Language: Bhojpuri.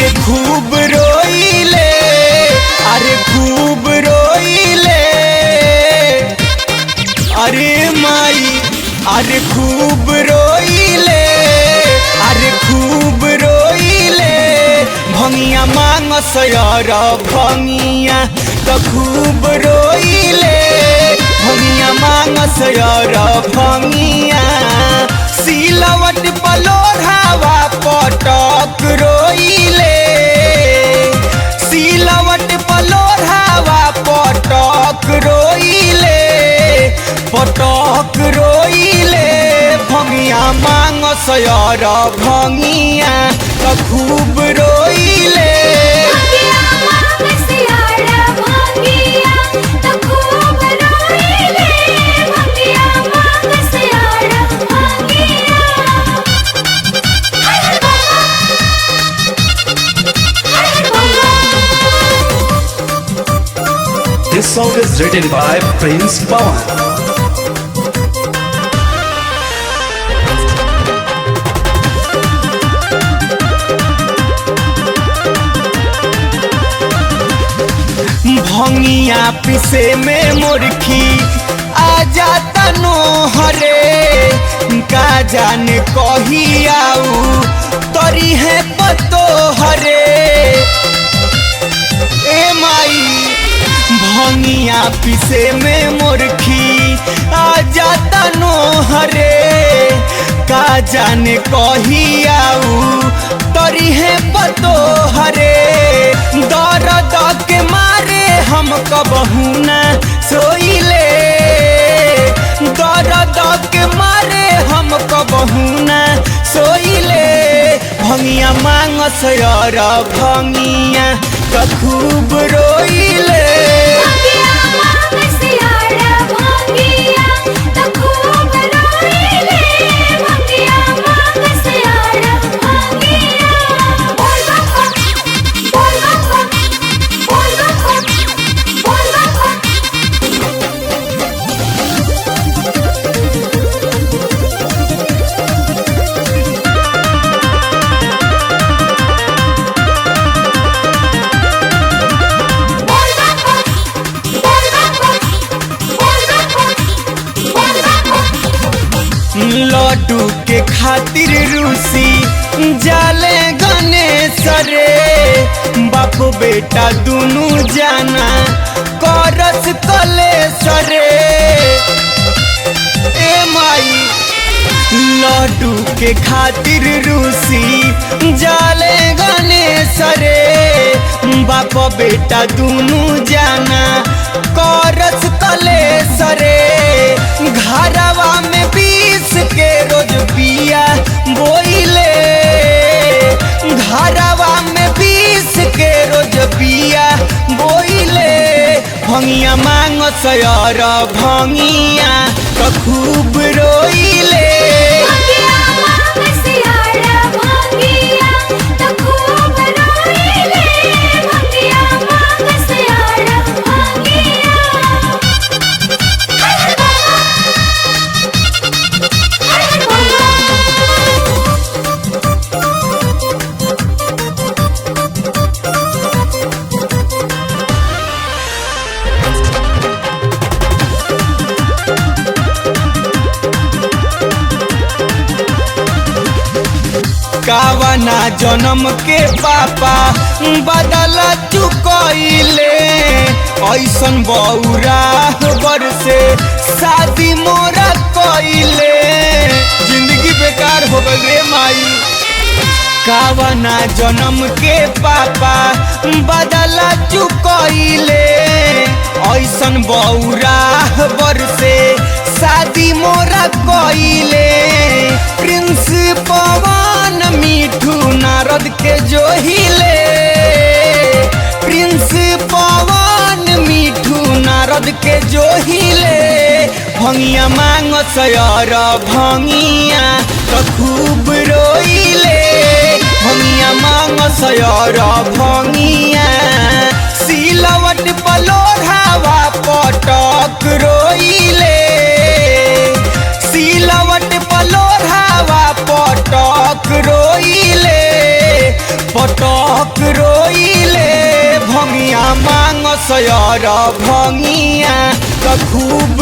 अरे खूब रोइले, अरे खूब रोइले, अरे माई अरे खूब रोइले, अरे खूब रोइले। भंगिया मांगस यार भंगिया तो खूब रोइले, भंगिया मांगस यार भंगिया। सिलवट पलोढ़ावा पटक रोइले, सिलवट पलोढ़ावा पटक रोइले, पटक रोइले। भंगिया मांगस यार भंगिया तो खूब रोइले। This song is written by Prince Pawan. भंगिया पिसे में मुर्खी आ जाता नो हरे, का जाने कही आऊ तरी है पतो हरे। ए माई भंगिया पिसे में मुर्खी आ जाता नो हरे, का जाने कही आऊ तरी है पतो हरे। दर्द के मारे हम कबहू न सोइले, दर्द के मारे हम कबहू न सोइले। भंगिया मांगस यार भंगिया तो खूब रोइले। लड्डू के खातिर रूसी जाले गणेश रे, बाप बेटा दुनू जाना करस कलेश रे। ए माई लड्डू के खातिर रूसी जाले गणेश रे, बाप बेटा दुनू जाना करस कलेश रे। घरवा में 20 के रोज बिया बोइले, घरवा में 20 के रोज बिया बोइले। भंगिया मांगस यार भंगिया तो खूब रोइले। कावना जन्म के पापा बदल चुकइले, ऐसन बौरा बर से शादी मोरा कइले। जिंदगी बेकार हो गई रे माई। कावना जन्म के पापा बदल चुकइले, ऐसन बौरा बर से शादी मोरा कइले। प्रिंस पवन मिठू नारद के जोहिले, प्रिंस पवन मिठू नारद के जोहिले। भंगिया मांगस यार भंगिया तो खूब रोइले, भंगिया मांगस यार भंगिया। सिलवट पलोढ़ावा पटक रोइले, सिलवट पलोढ़ावा पटक रोइले, पटक दीपक रोइले भंगिया मांग सयर भंगिया तो खूब